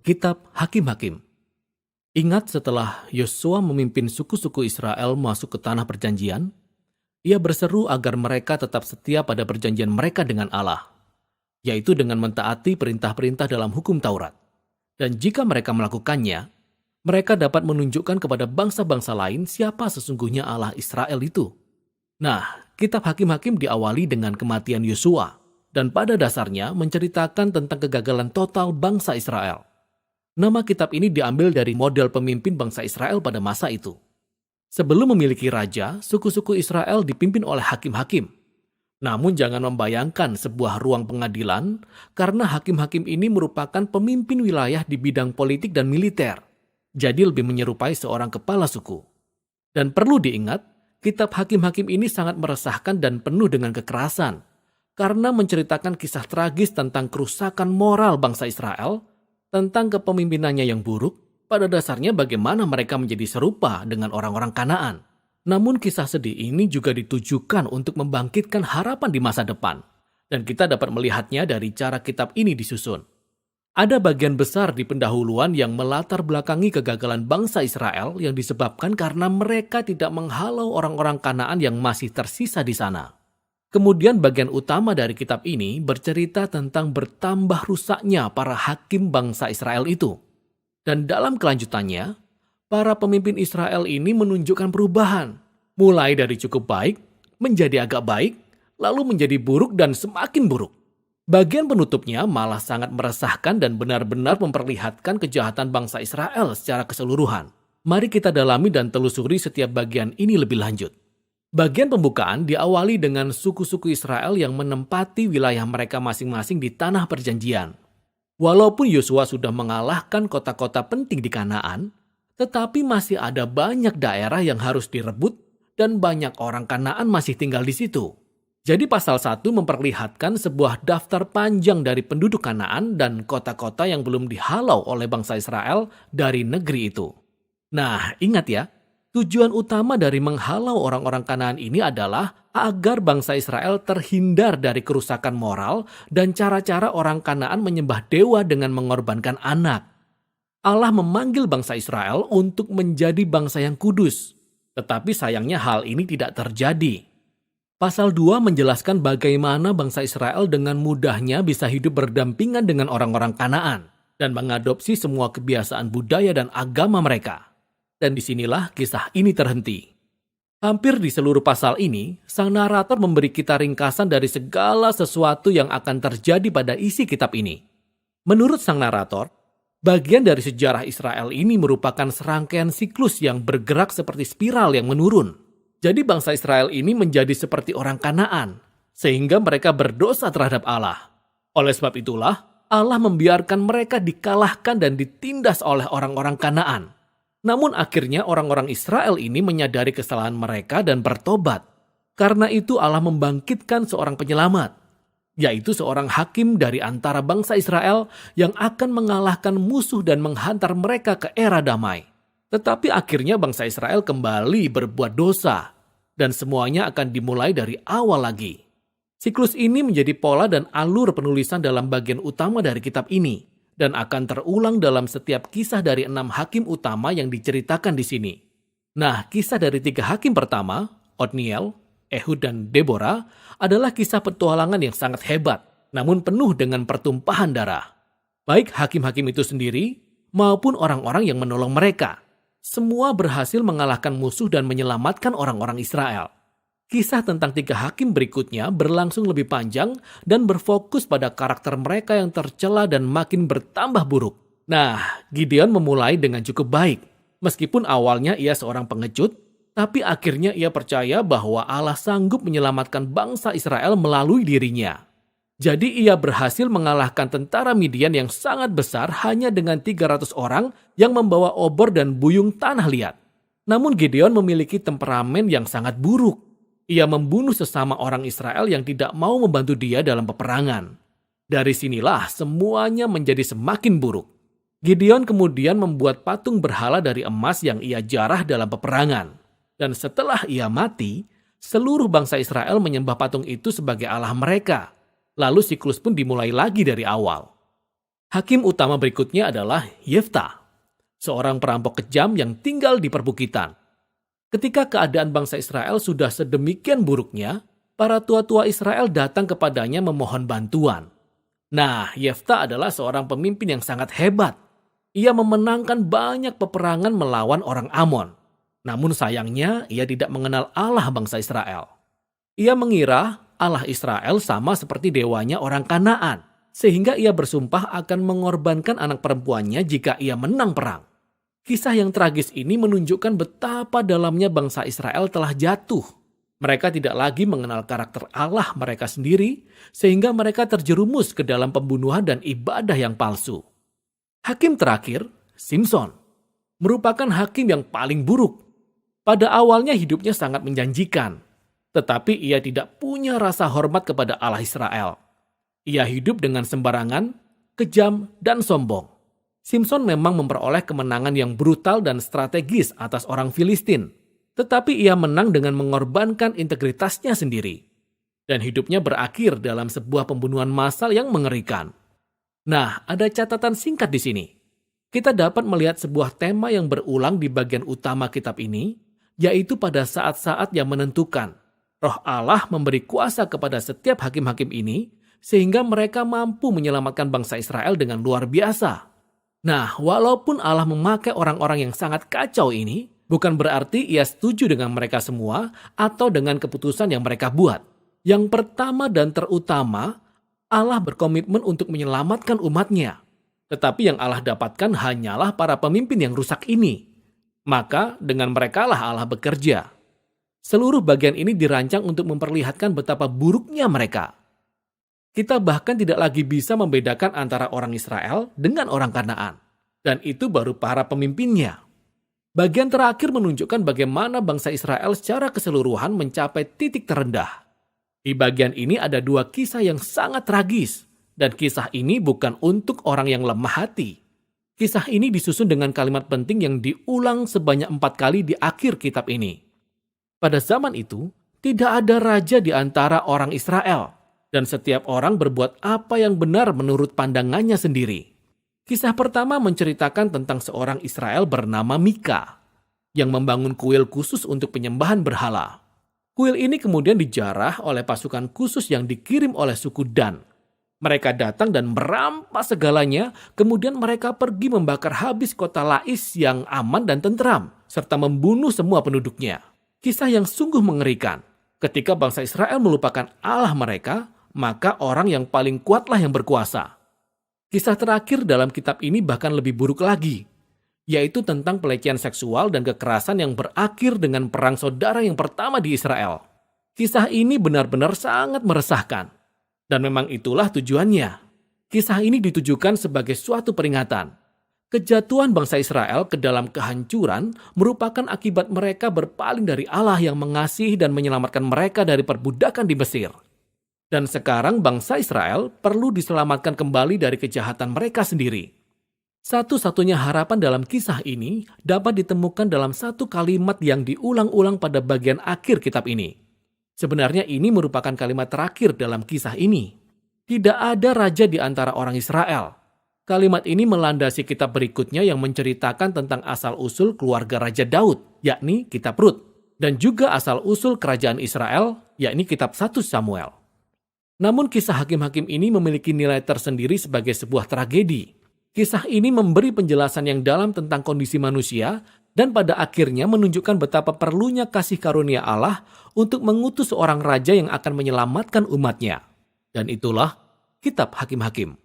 Kitab Hakim-Hakim. Ingat setelah Yosua memimpin suku-suku Israel masuk ke tanah perjanjian, ia berseru agar mereka tetap setia pada perjanjian mereka dengan Allah, yaitu dengan mentaati perintah-perintah dalam hukum Taurat. Dan jika mereka melakukannya, mereka dapat menunjukkan kepada bangsa-bangsa lain siapa sesungguhnya Allah Israel itu. Nah, kitab Hakim-Hakim diawali dengan kematian Yosua, dan pada dasarnya menceritakan tentang kegagalan total bangsa Israel. Nama kitab ini diambil dari model pemimpin bangsa Israel pada masa itu. Sebelum memiliki raja, suku-suku Israel dipimpin oleh hakim-hakim. Namun jangan membayangkan sebuah ruang pengadilan, karena hakim-hakim ini merupakan pemimpin wilayah di bidang politik dan militer. Jadi lebih menyerupai seorang kepala suku. Dan perlu diingat, kitab hakim-hakim ini sangat meresahkan dan penuh dengan kekerasan, karena menceritakan kisah tragis tentang kerusakan moral bangsa Israel, tentang kepemimpinannya yang buruk, pada dasarnya bagaimana mereka menjadi serupa dengan orang-orang Kanaan. Namun kisah sedih ini juga ditujukan untuk membangkitkan harapan di masa depan. Dan kita dapat melihatnya dari cara kitab ini disusun. Ada bagian besar di pendahuluan yang melatar belakangi kegagalan bangsa Israel yang disebabkan karena mereka tidak menghalau orang-orang Kanaan yang masih tersisa di sana. Kemudian bagian utama dari kitab ini bercerita tentang bertambah rusaknya para hakim bangsa Israel itu. Dan dalam kelanjutannya, para pemimpin Israel ini menunjukkan perubahan. Mulai dari cukup baik, menjadi agak baik, lalu menjadi buruk dan semakin buruk. Bagian penutupnya malah sangat meresahkan dan benar-benar memperlihatkan kejahatan bangsa Israel secara keseluruhan. Mari kita dalami dan telusuri setiap bagian ini lebih lanjut. Bagian pembukaan diawali dengan suku-suku Israel yang menempati wilayah mereka masing-masing di tanah perjanjian. Walaupun Yosua sudah mengalahkan kota-kota penting di Kanaan, tetapi masih ada banyak daerah yang harus direbut dan banyak orang Kanaan masih tinggal di situ. Jadi pasal 1 memperlihatkan sebuah daftar panjang dari penduduk Kanaan dan kota-kota yang belum dihalau oleh bangsa Israel dari negeri itu. Nah, ingat ya, tujuan utama dari menghalau orang-orang Kanaan ini adalah agar bangsa Israel terhindar dari kerusakan moral dan cara-cara orang Kanaan menyembah dewa dengan mengorbankan anak. Allah memanggil bangsa Israel untuk menjadi bangsa yang kudus. Tetapi sayangnya hal ini tidak terjadi. Pasal 2 menjelaskan bagaimana bangsa Israel dengan mudahnya bisa hidup berdampingan dengan orang-orang Kanaan dan mengadopsi semua kebiasaan budaya dan agama mereka. Dan disinilah kisah ini terhenti. Hampir di seluruh pasal ini, sang narator memberi kita ringkasan dari segala sesuatu yang akan terjadi pada isi kitab ini. Menurut sang narator, bagian dari sejarah Israel ini merupakan serangkaian siklus yang bergerak seperti spiral yang menurun. Jadi bangsa Israel ini menjadi seperti orang Kanaan, sehingga mereka berdosa terhadap Allah. Oleh sebab itulah, Allah membiarkan mereka dikalahkan dan ditindas oleh orang-orang Kanaan. Namun akhirnya orang-orang Israel ini menyadari kesalahan mereka dan bertobat. Karena itu Allah membangkitkan seorang penyelamat, yaitu seorang hakim dari antara bangsa Israel yang akan mengalahkan musuh dan menghantar mereka ke era damai. Tetapi akhirnya bangsa Israel kembali berbuat dosa, dan semuanya akan dimulai dari awal lagi. Siklus ini menjadi pola dan alur penulisan dalam bagian utama dari kitab ini, dan akan terulang dalam setiap kisah dari 6 hakim utama yang diceritakan di sini. Nah, kisah dari 3 hakim pertama, Otniel, Ehud, dan Deborah, adalah kisah petualangan yang sangat hebat, namun penuh dengan pertumpahan darah. Baik hakim-hakim itu sendiri, maupun orang-orang yang menolong mereka. Semua berhasil mengalahkan musuh dan menyelamatkan orang-orang Israel. Kisah tentang 3 hakim berikutnya berlangsung lebih panjang dan berfokus pada karakter mereka yang tercela dan makin bertambah buruk. Nah, Gideon memulai dengan cukup baik. Meskipun awalnya ia seorang pengecut, tapi akhirnya ia percaya bahwa Allah sanggup menyelamatkan bangsa Israel melalui dirinya. Jadi ia berhasil mengalahkan tentara Midian yang sangat besar hanya dengan 300 orang yang membawa obor dan buyung tanah liat. Namun Gideon memiliki temperamen yang sangat buruk. Ia membunuh sesama orang Israel yang tidak mau membantu dia dalam peperangan. Dari sinilah semuanya menjadi semakin buruk. Gideon kemudian membuat patung berhala dari emas yang ia jarah dalam peperangan. Dan setelah ia mati, seluruh bangsa Israel menyembah patung itu sebagai Allah mereka. Lalu siklus pun dimulai lagi dari awal. Hakim utama berikutnya adalah Yefta, seorang perampok kejam yang tinggal di perbukitan. Ketika keadaan bangsa Israel sudah sedemikian buruknya, para tua-tua Israel datang kepadanya memohon bantuan. Nah, Yefta adalah seorang pemimpin yang sangat hebat. Ia memenangkan banyak peperangan melawan orang Amon. Namun sayangnya, ia tidak mengenal Allah bangsa Israel. Ia mengira Allah Israel sama seperti dewanya orang Kanaan, sehingga ia bersumpah akan mengorbankan anak perempuannya jika ia menang perang. Kisah yang tragis ini menunjukkan betapa dalamnya bangsa Israel telah jatuh. Mereka tidak lagi mengenal karakter Allah mereka sendiri, sehingga mereka terjerumus ke dalam pembunuhan dan ibadah yang palsu. Hakim terakhir, Simson, merupakan hakim yang paling buruk. Pada awalnya hidupnya sangat menjanjikan, tetapi ia tidak punya rasa hormat kepada Allah Israel. Ia hidup dengan sembarangan, kejam, dan sombong. Simson memang memperoleh kemenangan yang brutal dan strategis atas orang Filistin, tetapi ia menang dengan mengorbankan integritasnya sendiri. Dan hidupnya berakhir dalam sebuah pembunuhan massal yang mengerikan. Nah, ada catatan singkat di sini. Kita dapat melihat sebuah tema yang berulang di bagian utama kitab ini, yaitu pada saat-saat yang menentukan. Roh Allah memberi kuasa kepada setiap hakim-hakim ini, sehingga mereka mampu menyelamatkan bangsa Israel dengan luar biasa. Nah, walaupun Allah memakai orang-orang yang sangat kacau ini, bukan berarti ia setuju dengan mereka semua atau dengan keputusan yang mereka buat. Yang pertama dan terutama, Allah berkomitmen untuk menyelamatkan umatnya. Tetapi yang Allah dapatkan hanyalah para pemimpin yang rusak ini. Maka dengan merekalah Allah bekerja. Seluruh bagian ini dirancang untuk memperlihatkan betapa buruknya mereka. Kita bahkan tidak lagi bisa membedakan antara orang Israel dengan orang Kanaan. Dan itu baru para pemimpinnya. Bagian terakhir menunjukkan bagaimana bangsa Israel secara keseluruhan mencapai titik terendah. Di bagian ini ada dua kisah yang sangat tragis. Dan kisah ini bukan untuk orang yang lemah hati. Kisah ini disusun dengan kalimat penting yang diulang sebanyak 4 kali di akhir kitab ini. Pada zaman itu, tidak ada raja di antara orang Israel. Dan setiap orang berbuat apa yang benar menurut pandangannya sendiri. Kisah pertama menceritakan tentang seorang Israel bernama Mika, yang membangun kuil khusus untuk penyembahan berhala. Kuil ini kemudian dijarah oleh pasukan khusus yang dikirim oleh suku Dan. Mereka datang dan merampas segalanya, kemudian mereka pergi membakar habis kota Lais yang aman dan tentram, serta membunuh semua penduduknya. Kisah yang sungguh mengerikan. Ketika bangsa Israel melupakan Allah mereka, maka orang yang paling kuatlah yang berkuasa. Kisah terakhir dalam kitab ini bahkan lebih buruk lagi, yaitu tentang pelecehan seksual dan kekerasan yang berakhir dengan perang saudara yang pertama di Israel. Kisah ini benar-benar sangat meresahkan. Dan memang itulah tujuannya. Kisah ini ditujukan sebagai suatu peringatan. Kejatuhan bangsa Israel ke dalam kehancuran merupakan akibat mereka berpaling dari Allah yang mengasihi dan menyelamatkan mereka dari perbudakan di Mesir. Dan sekarang bangsa Israel perlu diselamatkan kembali dari kejahatan mereka sendiri. Satu-satunya harapan dalam kisah ini dapat ditemukan dalam satu kalimat yang diulang-ulang pada bagian akhir kitab ini. Sebenarnya ini merupakan kalimat terakhir dalam kisah ini. Tidak ada raja di antara orang Israel. Kalimat ini melandasi kitab berikutnya yang menceritakan tentang asal-usul keluarga Raja Daud, yakni kitab Rut, dan juga asal-usul kerajaan Israel, yakni kitab 1 Samuel. Namun kisah hakim-hakim ini memiliki nilai tersendiri sebagai sebuah tragedi. Kisah ini memberi penjelasan yang dalam tentang kondisi manusia dan pada akhirnya menunjukkan betapa perlunya kasih karunia Allah untuk mengutus seorang raja yang akan menyelamatkan umatnya. Dan itulah kitab Hakim-Hakim.